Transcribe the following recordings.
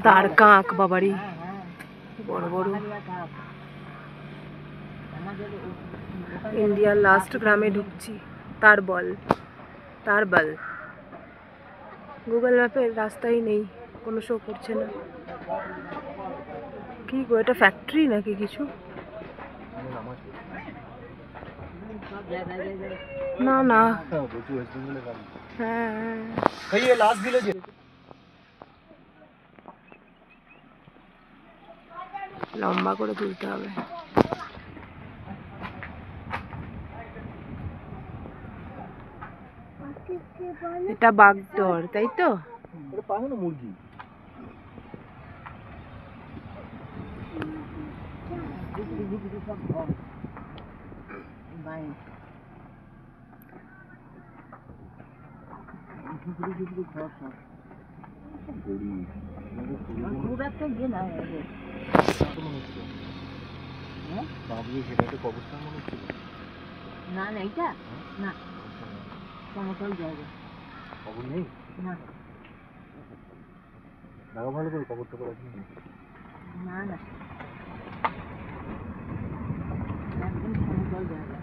তার কাক বাবারি বড় বড়। ইন্ডিয়ার লাস্ট গ্রামে ঢুকছি। তার বল গুগল ম্যাপে রাস্তাই নেই, কোনো শো করছে না। কি গো, এটা ফ্যাক্টরি নাকি কিছু? না না, হ্যাঁ লাস্ট ভিলেজে লম্বা করে তুলতে হবে। এটা বাগদর, তাই তো? মুরগি না না, এইটা না সমতল জায়গা খবর নেই না। জায়গা ভালো করে খবরটা করে না না, একদম সমতল জায়গা।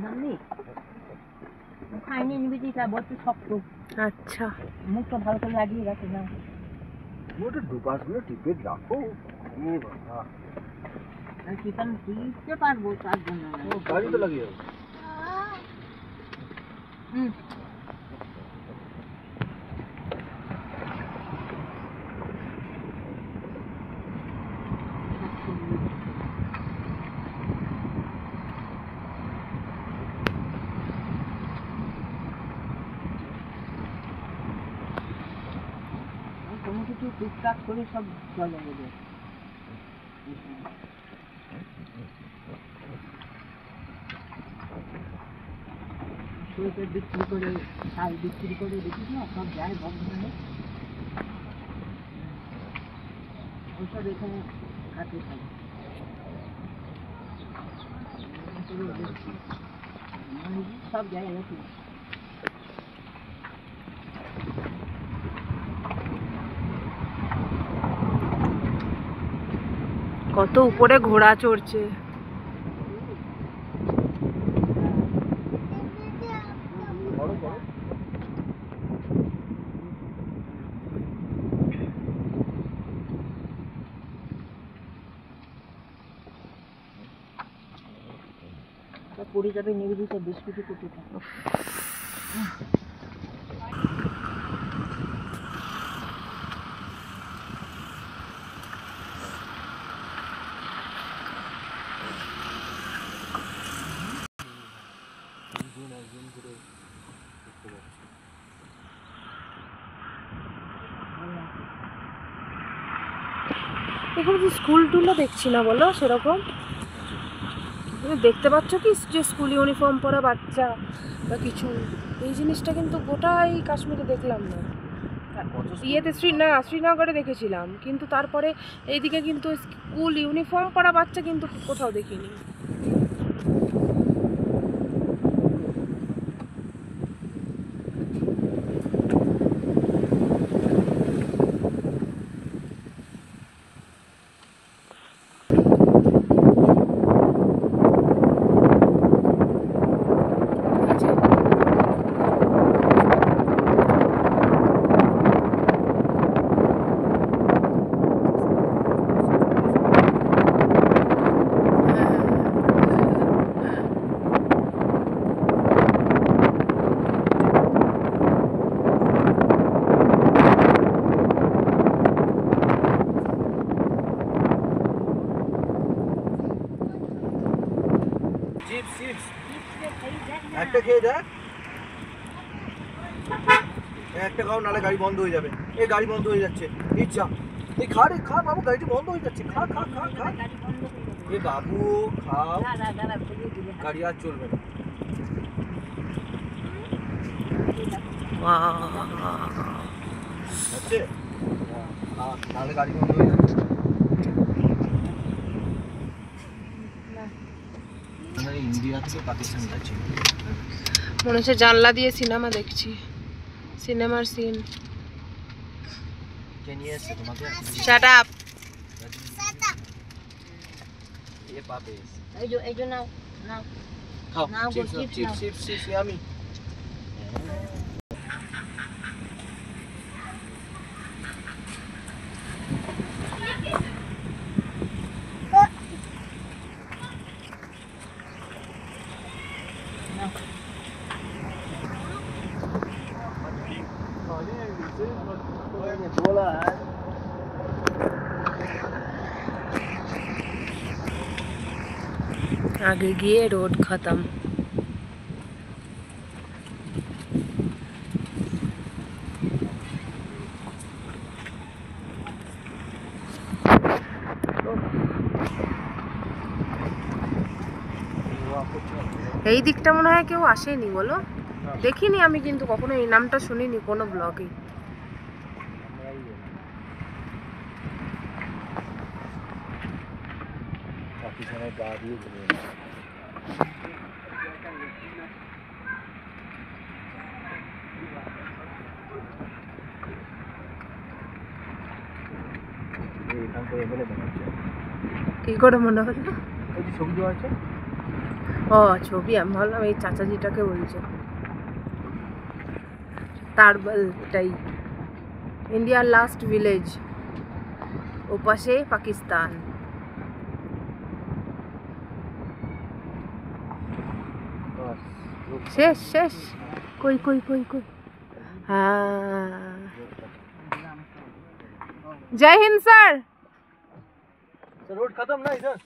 নামনি খাইনি নিবি, তা বলতে শক্ত। আচ্ছা, মুখটা ভালো করে লাগিয়ে রাখো না, ওটা দুপাশগুলো টিপে রাখো। চিকেন দিতে পারবো তার জন্য গাড়ি তো লাগিয়ে যাবে। কোনো কিছু টুকটাক করে সব চলে যাবে। বিক্রি করে চাল বিক্রি করে দেখিস না, সব যায় বর্ধমানে, ওইসব এখানে হাতে থাকে। সব জায়গায় দেখি কত উপরে ঘোড়া চড়ছে। পড়ে যাবে, নেবে দিতে বিস্কুটি করতে থাকো। এখানে যে স্কুল টুলও দেখছি না বলো সেরকম। দেখতে পাচ্ছ কি যে স্কুল ইউনিফর্ম পরা বাচ্চা বা কিছু, এই জিনিসটা কিন্তু গোটাই কাশ্মীরে দেখলাম না। ইয়েতে শ্রীনগরে দেখেছিলাম, কিন্তু তারপরে এইদিকে কিন্তু স্কুল ইউনিফর্ম পরা বাচ্চা কিন্তু কোথাও দেখিনি। একটা খেয়ে দেখ, একটা খাও নালে গাড়ি বন্ধ হয়ে যাবে। এই গাড়ি বন্ধ হয়ে যাচ্ছে, ইচ্ছা এই খা রে খা বাবু, গাড়িটি বন্ধ হয়ে যাচ্ছে, খা খা খা খা এ বাবু খাও, গাড়ি আর চলবে না। হচ্ছে নালে গাড়ি বন্ধ হয়ে যাচ্ছে। ইন্ডিয়া থেকে পাকিস্তান যাচ্ছে। মনে হচ্ছে জানলা দিয়ে সিনেমা দেখছি, সিনেমার সিন। Shut up. এই যে নাও নাও নাও চিপস আমি आगे गए रोड खत्म। এই দিকটা মনে হয় কেউ আসেনি বলো, দেখিনি আমি কিন্তু কখনো, এই নামটা শুনিনি কোনো ব্লগে। কি করে মনে হলো? ও ছবি, আমি ভাবলাম এই চাচাজিটাকে বলছে। তারবল, এটাই ইন্ডিয়ার লাস্ট ভিলেজ, ওপাশে পাকিস্তান। শেষ শেষ, কই কই কই কই, हाँ। जय हिंद सर। रोड खत्म ना इधर।